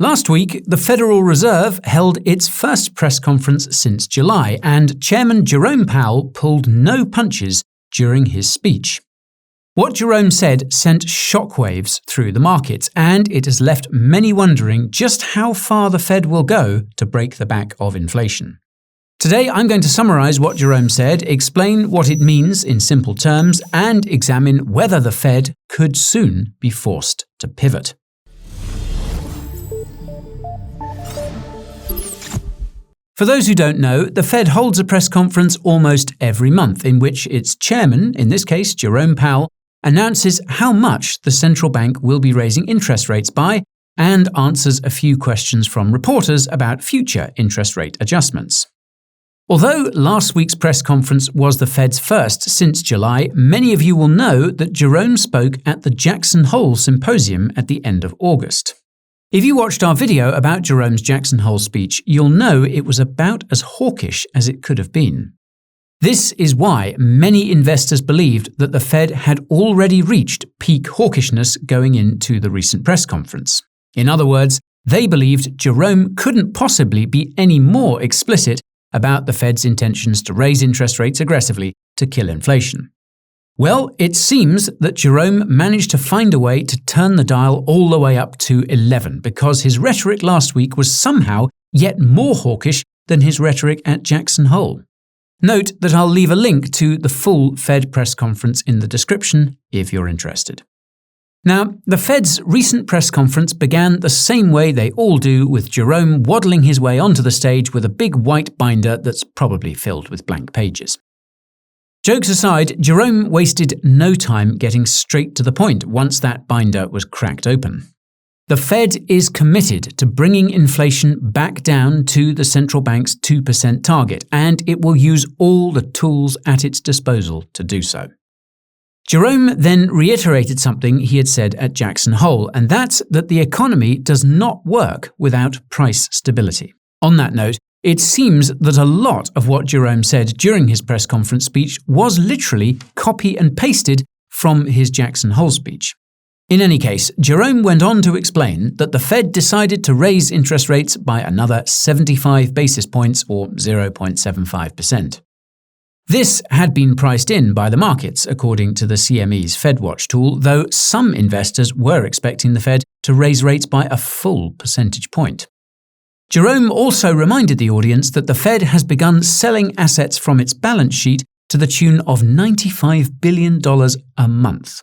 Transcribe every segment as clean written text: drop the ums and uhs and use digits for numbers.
Last week, the Federal Reserve held its first press conference since July, and Chairman Jerome Powell pulled no punches during his speech. What Jerome said sent shockwaves through the markets, and it has left many wondering just how far the Fed will go to break the back of inflation. Today, I'm going to summarize what Jerome said, explain what it means in simple terms, and examine whether the Fed could soon be forced to pivot. For those who don't know, the Fed holds a press conference almost every month in which its chairman, in this case Jerome Powell, announces how much the central bank will be raising interest rates by and answers a few questions from reporters about future interest rate adjustments. Although last week's press conference was the Fed's first since July, many of you will know that Jerome spoke at the Jackson Hole Symposium at the end of August. If you watched our video about Jerome's Jackson Hole speech, you'll know it was about as hawkish as it could have been. This is why many investors believed that the Fed had already reached peak hawkishness going into the recent press conference. In other words, they believed Jerome couldn't possibly be any more explicit about the Fed's intentions to raise interest rates aggressively to kill inflation. Well, it seems that Jerome managed to find a way to turn the dial all the way up to 11 because his rhetoric last week was somehow yet more hawkish than his rhetoric at Jackson Hole. Note that I'll leave a link to the full Fed press conference in the description if you're interested. Now, the Fed's recent press conference began the same way they all do, with Jerome waddling his way onto the stage with a big white binder that's probably filled with blank pages. Jokes aside, Jerome wasted no time getting straight to the point once that binder was cracked open. The Fed is committed to bringing inflation back down to the central bank's 2% target, and it will use all the tools at its disposal to do so. Jerome then reiterated something he had said at Jackson Hole, and that's that the economy does not work without price stability. On that note, it seems that a lot of what Jerome said during his press conference speech was literally copy and pasted from his Jackson Hole speech. In any case, Jerome went on to explain that the Fed decided to raise interest rates by another 75 basis points or 0.75%. This had been priced in by the markets, according to the CME's FedWatch tool, though some investors were expecting the Fed to raise rates by a full percentage point. Jerome also reminded the audience that the Fed has begun selling assets from its balance sheet to the tune of $95 billion a month.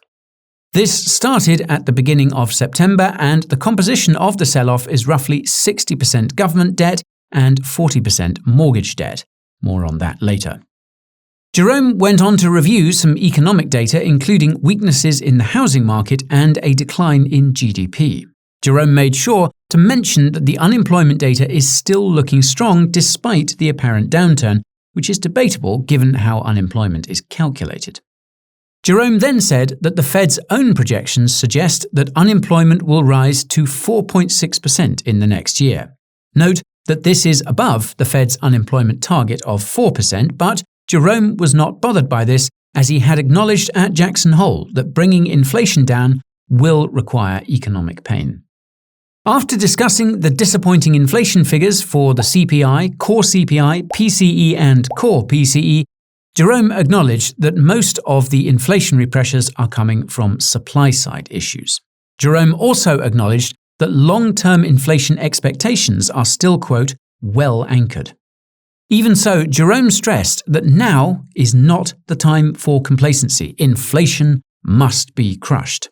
This started at the beginning of September, and the composition of the sell-off is roughly 60% government debt and 40% mortgage debt. More on that later. Jerome went on to review some economic data, including weaknesses in the housing market and a decline in GDP. Jerome made sure to mention that the unemployment data is still looking strong despite the apparent downturn, which is debatable given how unemployment is calculated. Jerome then said that the Fed's own projections suggest that unemployment will rise to 4.6% in the next year. Note that this is above the Fed's unemployment target of 4%, but Jerome was not bothered by this, as he had acknowledged at Jackson Hole that bringing inflation down will require economic pain. After discussing the disappointing inflation figures for the CPI, core CPI, PCE and core PCE, Jerome acknowledged that most of the inflationary pressures are coming from supply-side issues. Jerome also acknowledged that long-term inflation expectations are still, quote, well anchored. Even so, Jerome stressed that now is not the time for complacency. Inflation must be crushed.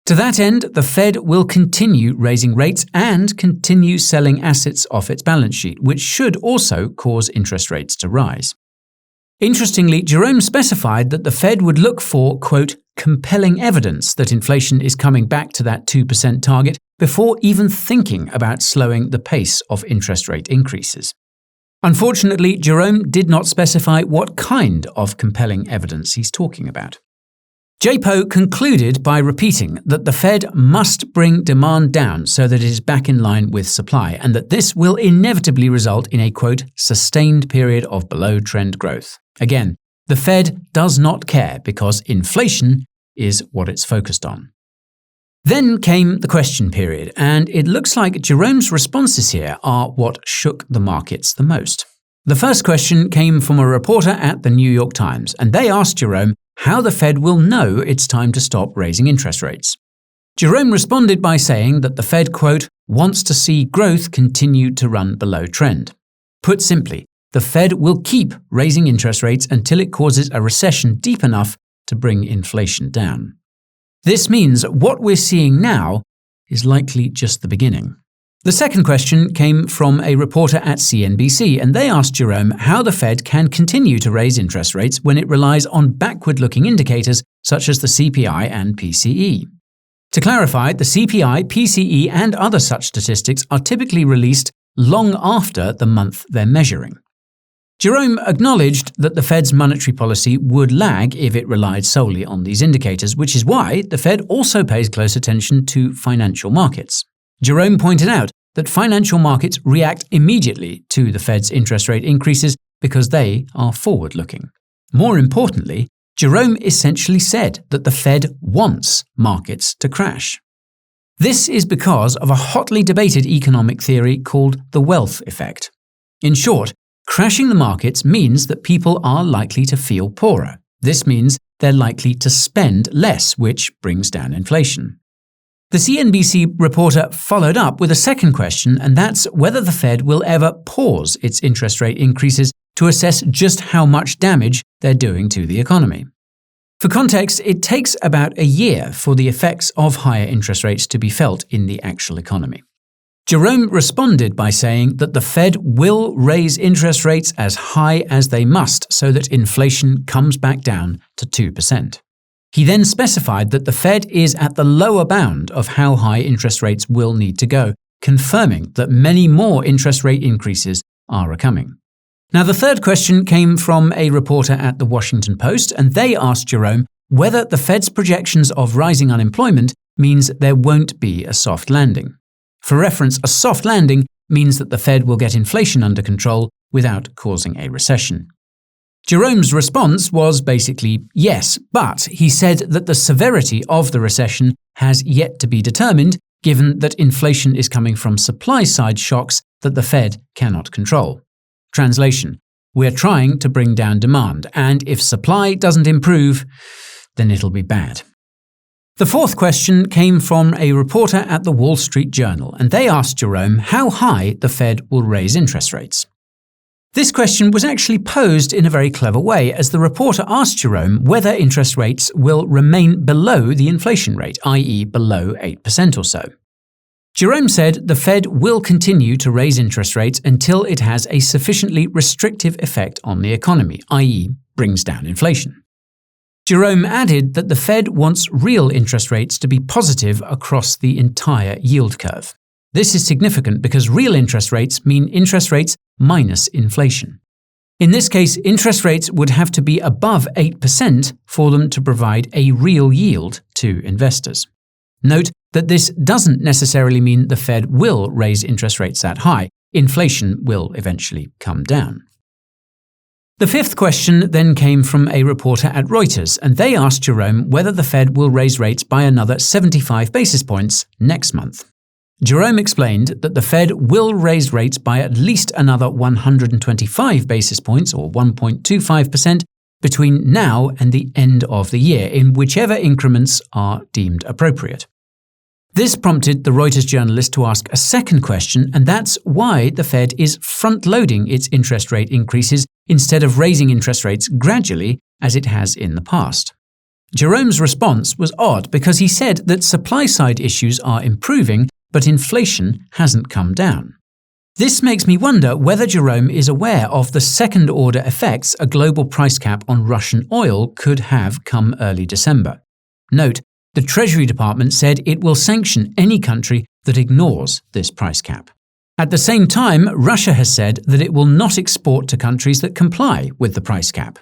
To that end, the Fed will continue raising rates and continue selling assets off its balance sheet, which should also cause interest rates to rise. Interestingly, Jerome specified that the Fed would look for, quote, compelling evidence that inflation is coming back to that 2% target before even thinking about slowing the pace of interest rate increases. Unfortunately, Jerome did not specify what kind of compelling evidence he's talking about. JPO concluded by repeating that the Fed must bring demand down so that it is back in line with supply, and that this will inevitably result in a, quote, sustained period of below-trend growth. Again, the Fed does not care because inflation is what it's focused on. Then came the question period, and it looks like Jerome's responses here are what shook the markets the most. The first question came from a reporter at the New York Times, and they asked Jerome how the Fed will know it's time to stop raising interest rates. Jerome responded by saying that the Fed, quote, wants to see growth continue to run below trend. Put simply, the Fed will keep raising interest rates until it causes a recession deep enough to bring inflation down. This means what we're seeing now is likely just the beginning. The second question came from a reporter at CNBC, and they asked Jerome how the Fed can continue to raise interest rates when it relies on backward-looking indicators such as the CPI and PCE. To clarify, the CPI, PCE, and other such statistics are typically released long after the month they're measuring. Jerome acknowledged that the Fed's monetary policy would lag if it relied solely on these indicators, which is why the Fed also pays close attention to financial markets. Jerome pointed out that financial markets react immediately to the Fed's interest rate increases because they are forward-looking. More importantly, Jerome essentially said that the Fed wants markets to crash. This is because of a hotly debated economic theory called the wealth effect. In short, crashing the markets means that people are likely to feel poorer. This means they're likely to spend less, which brings down inflation. The CNBC reporter followed up with a second question, and that's whether the Fed will ever pause its interest rate increases to assess just how much damage they're doing to the economy. For context, it takes about a year for the effects of higher interest rates to be felt in the actual economy. Jerome responded by saying that the Fed will raise interest rates as high as they must so that inflation comes back down to 2%. He then specified that the Fed is at the lower bound of how high interest rates will need to go, confirming that many more interest rate increases are coming. Now, the third question came from a reporter at the Washington Post, and they asked Jerome whether the Fed's projections of rising unemployment means there won't be a soft landing. For reference, a soft landing means that the Fed will get inflation under control without causing a recession. Jerome's response was basically yes, but he said that the severity of the recession has yet to be determined, given that inflation is coming from supply-side shocks that the Fed cannot control. Translation: we're trying to bring down demand, and if supply doesn't improve, then it'll be bad. The fourth question came from a reporter at the Wall Street Journal, and they asked Jerome how high the Fed will raise interest rates. This question was actually posed in a very clever way, as the reporter asked Jerome whether interest rates will remain below the inflation rate, i.e. below 8% or so. Jerome said the Fed will continue to raise interest rates until it has a sufficiently restrictive effect on the economy, i.e. brings down inflation. Jerome added that the Fed wants real interest rates to be positive across the entire yield curve. This is significant because real interest rates mean interest rates minus inflation. In this case, interest rates would have to be above 8% for them to provide a real yield to investors. Note that this doesn't necessarily mean the Fed will raise interest rates that high. Inflation will eventually come down. The fifth question then came from a reporter at Reuters, and they asked Jerome whether the Fed will raise rates by another 75 basis points next month. Jerome explained that the Fed will raise rates by at least another 125 basis points, or 1.25%, between now and the end of the year, in whichever increments are deemed appropriate. This prompted the Reuters journalist to ask a second question, and that's why the Fed is front-loading its interest rate increases instead of raising interest rates gradually as it has in the past. Jerome's response was odd because he said that supply-side issues are improving, but inflation hasn't come down. This makes me wonder whether Jerome is aware of the second-order effects a global price cap on Russian oil could have come early December. Note, the Treasury Department said it will sanction any country that ignores this price cap. At the same time, Russia has said that it will not export to countries that comply with the price cap.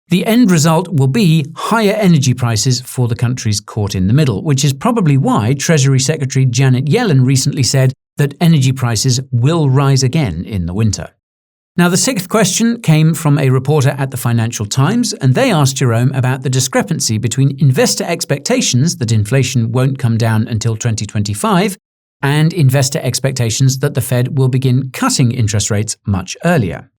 The end result will be higher energy prices for the countries caught in the middle, which is probably why Treasury Secretary Janet Yellen recently said that energy prices will rise again in the winter. Now, the sixth question came from a reporter at the Financial Times, and they asked Jerome about the discrepancy between investor expectations that inflation won't come down until 2025 and investor expectations that the Fed will begin cutting interest rates much earlier.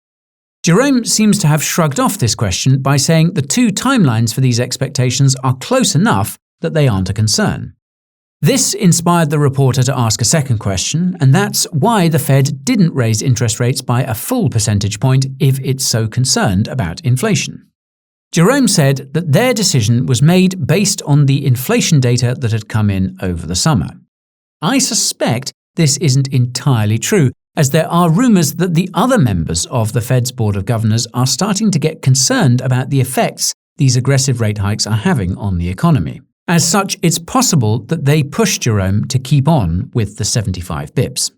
Jerome seems to have shrugged off this question by saying the two timelines for these expectations are close enough that they aren't a concern. This inspired the reporter to ask a second question, and that's why the Fed didn't raise interest rates by a full percentage point if it's so concerned about inflation. Jerome said that their decision was made based on the inflation data that had come in over the summer. I suspect this isn't entirely true, as there are rumours that the other members of the Fed's Board of Governors are starting to get concerned about the effects these aggressive rate hikes are having on the economy. As such, it's possible that they pushed Jerome to keep on with the 75 bips.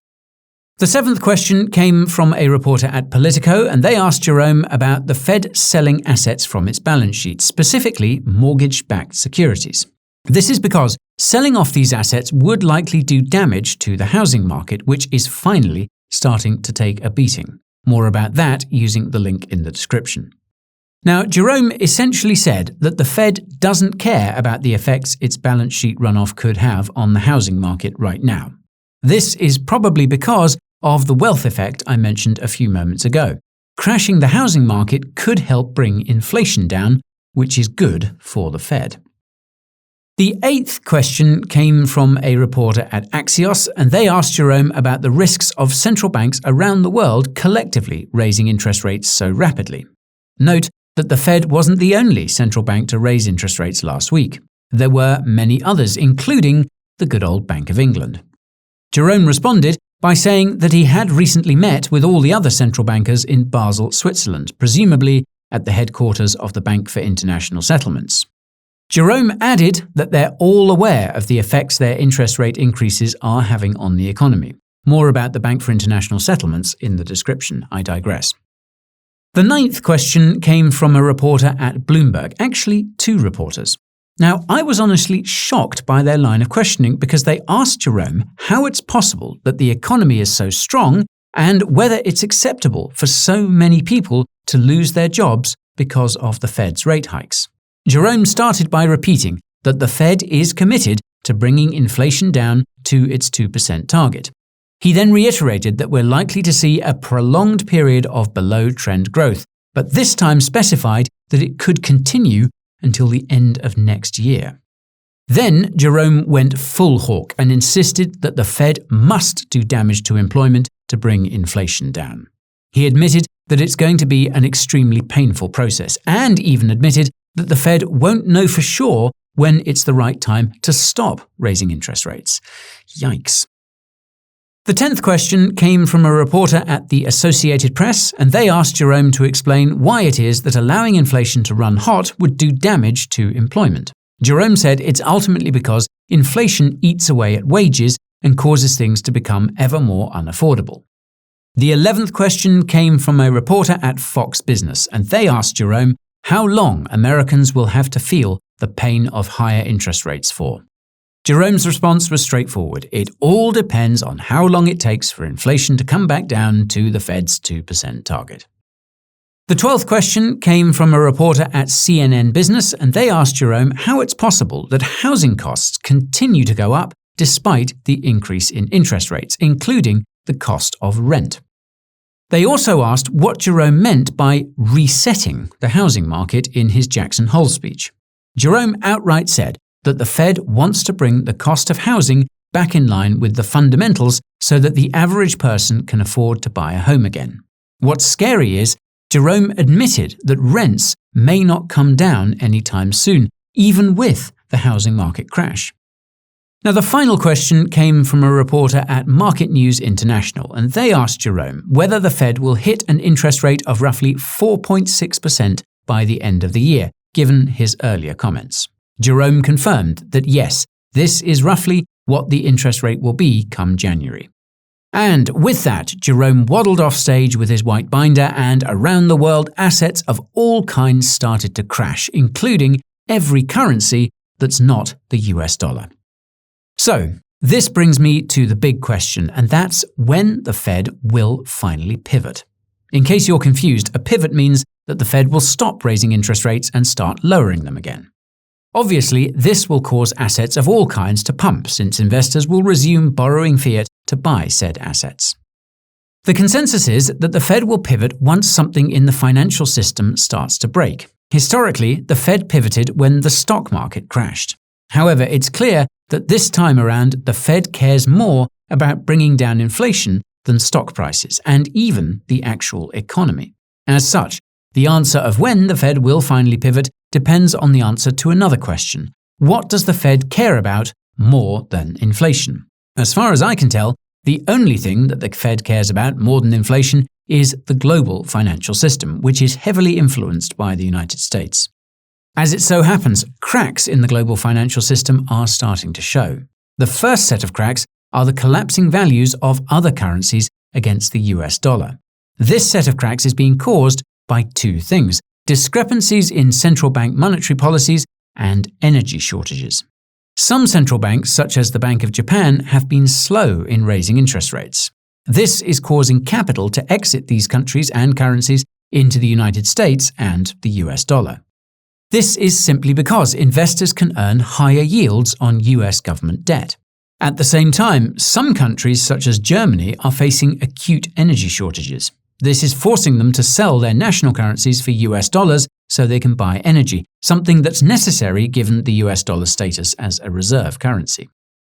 The seventh question came from a reporter at Politico, and they asked Jerome about the Fed selling assets from its balance sheet, specifically mortgage-backed securities. This is because selling off these assets would likely do damage to the housing market, which is finally starting to take a beating. More about that using the link in the description. Now, Jerome essentially said that the Fed doesn't care about the effects its balance sheet runoff could have on the housing market right now. This is probably because of the wealth effect I mentioned a few moments ago. Crashing the housing market could help bring inflation down, which is good for the Fed. The eighth question came from a reporter at Axios, and they asked Jerome about the risks of central banks around the world collectively raising interest rates so rapidly. Note that the Fed wasn't the only central bank to raise interest rates last week. There were many others, including the good old Bank of England. Jerome responded by saying that he had recently met with all the other central bankers in Basel, Switzerland, presumably at the headquarters of the Bank for International Settlements. Jerome added that they're all aware of the effects their interest rate increases are having on the economy. More about the Bank for International Settlements in the description. I digress. The ninth question came from a reporter at Bloomberg, actually two reporters. Now, I was honestly shocked by their line of questioning because they asked Jerome how it's possible that the economy is so strong and whether it's acceptable for so many people to lose their jobs because of the Fed's rate hikes. Jerome started by repeating that the Fed is committed to bringing inflation down to its 2% target. He then reiterated that we're likely to see a prolonged period of below-trend growth, but this time specified that it could continue until the end of next year. Then Jerome went full hawk and insisted that the Fed must do damage to employment to bring inflation down. He admitted that it's going to be an extremely painful process, and even admitted that the Fed won't know for sure when it's the right time to stop raising interest rates. Yikes. The 10th question came from a reporter at the Associated Press, and they asked Jerome to explain why it is that allowing inflation to run hot would do damage to employment. Jerome said it's ultimately because inflation eats away at wages and causes things to become ever more unaffordable. The 11th question came from a reporter at Fox Business, and they asked Jerome how long Americans will have to feel the pain of higher interest rates for. Jerome's response was straightforward. It all depends on how long it takes for inflation to come back down to the Fed's 2% target. The 12th question came from a reporter at CNN Business, and they asked Jerome how it's possible that housing costs continue to go up despite the increase in interest rates, including the cost of rent. They also asked what Jerome meant by resetting the housing market in his Jackson Hole speech. Jerome outright said that the Fed wants to bring the cost of housing back in line with the fundamentals so that the average person can afford to buy a home again. What's scary is Jerome admitted that rents may not come down anytime soon, even with the housing market crash. Now, the final question came from a reporter at Market News International, and they asked Jerome whether the Fed will hit an interest rate of roughly 4.6% by the end of the year, given his earlier comments. Jerome confirmed that yes, this is roughly what the interest rate will be come January. And with that, Jerome waddled off stage with his white binder, and around the world, assets of all kinds started to crash, including every currency that's not the US dollar. So, this brings me to the big question, and that's when the Fed will finally pivot. In case you're confused, a pivot means that the Fed will stop raising interest rates and start lowering them again. Obviously, this will cause assets of all kinds to pump, since investors will resume borrowing fiat to buy said assets. The consensus is that the Fed will pivot once something in the financial system starts to break. Historically, the Fed pivoted when the stock market crashed. However, it's clear that this time around the Fed cares more about bringing down inflation than stock prices and even the actual economy. As such, the answer of when the Fed will finally pivot depends on the answer to another question. What does the Fed care about more than inflation? As far as I can tell, the only thing that the Fed cares about more than inflation is the global financial system, which is heavily influenced by the United States. As it so happens, cracks in the global financial system are starting to show. The first set of cracks are the collapsing values of other currencies against the US dollar. This set of cracks is being caused by two things: discrepancies in central bank monetary policies and energy shortages. Some central banks, such as the Bank of Japan, have been slow in raising interest rates. This is causing capital to exit these countries and currencies into the United States and the US dollar. This is simply because investors can earn higher yields on US government debt. At the same time, some countries, such as Germany, are facing acute energy shortages. This is forcing them to sell their national currencies for US dollars so they can buy energy, something that's necessary given the US dollar status as a reserve currency.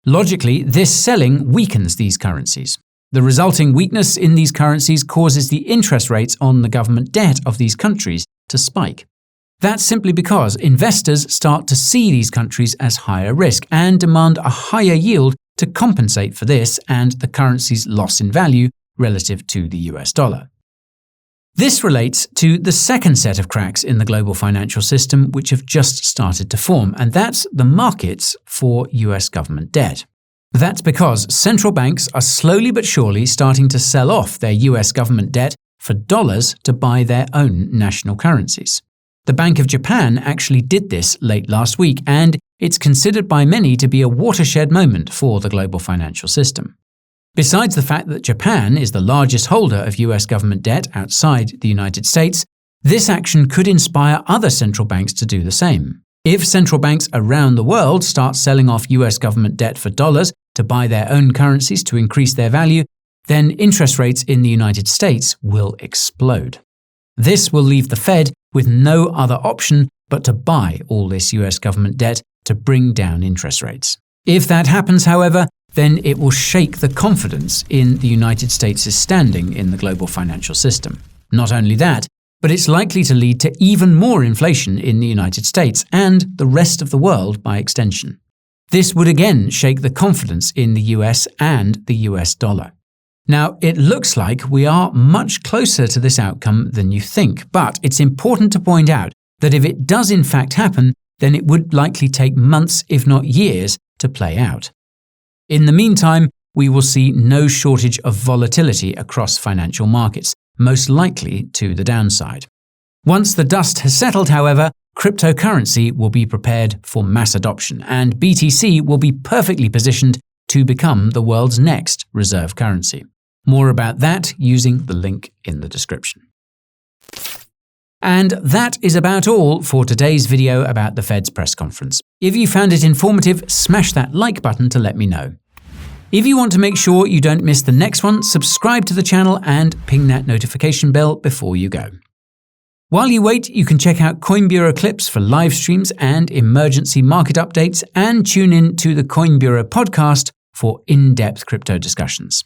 Logically, this selling weakens these currencies. The resulting weakness in these currencies causes the interest rates on the government debt of these countries to spike. That's simply because investors start to see these countries as higher risk and demand a higher yield to compensate for this and the currency's loss in value relative to the US dollar. This relates to the second set of cracks in the global financial system which have just started to form, and that's the markets for US government debt. That's because central banks are slowly but surely starting to sell off their US government debt for dollars to buy their own national currencies. The Bank of Japan actually did this late last week, and it's considered by many to be a watershed moment for the global financial system. Besides the fact that Japan is the largest holder of US government debt outside the United States, this action could inspire other central banks to do the same. If central banks around the world start selling off US government debt for dollars to buy their own currencies to increase their value, then interest rates in the United States will explode. This will leave the Fed with no other option but to buy all this US government debt to bring down interest rates. If that happens, however, then it will shake the confidence in the United States' standing in the global financial system. Not only that, but it's likely to lead to even more inflation in the United States and the rest of the world by extension. This would again shake the confidence in the US and the US dollar. Now, it looks like we are much closer to this outcome than you think, but it's important to point out that if it does in fact happen, then it would likely take months, if not years, to play out. In the meantime, we will see no shortage of volatility across financial markets, most likely to the downside. Once the dust has settled, however, cryptocurrency will be prepared for mass adoption, and BTC will be perfectly positioned to become the world's next reserve currency. More about that using the link in the description. And that is about all for today's video about the Fed's press conference. If you found it informative, smash that like button to let me know. If you want to make sure you don't miss the next one, subscribe to the channel and ping that notification bell before you go. While you wait, you can check out Coin Bureau clips for live streams and emergency market updates, and tune in to the Coin Bureau podcast for in-depth crypto discussions.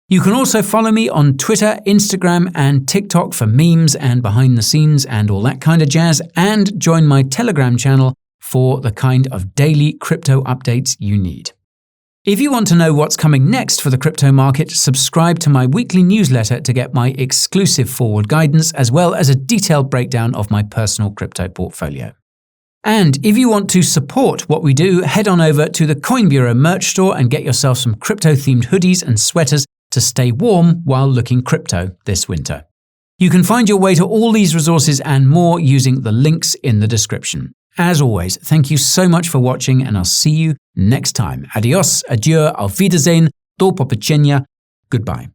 You can also follow me on Twitter, Instagram, and TikTok for memes and behind the scenes and all that kind of jazz, and join my Telegram channel for the kind of daily crypto updates you need. If you want to know what's coming next for the crypto market, subscribe to my weekly newsletter to get my exclusive forward guidance as well as a detailed breakdown of my personal crypto portfolio. And if you want to support what we do, head on over to the Coin Bureau merch store and get yourself some crypto-themed hoodies and sweaters to stay warm while looking crypto this winter. You can find your way to all these resources and more using the links in the description. As always, thank you so much for watching, and I'll see you next time. Adios, adieu, auf Wiedersehen, do popaczenia, goodbye.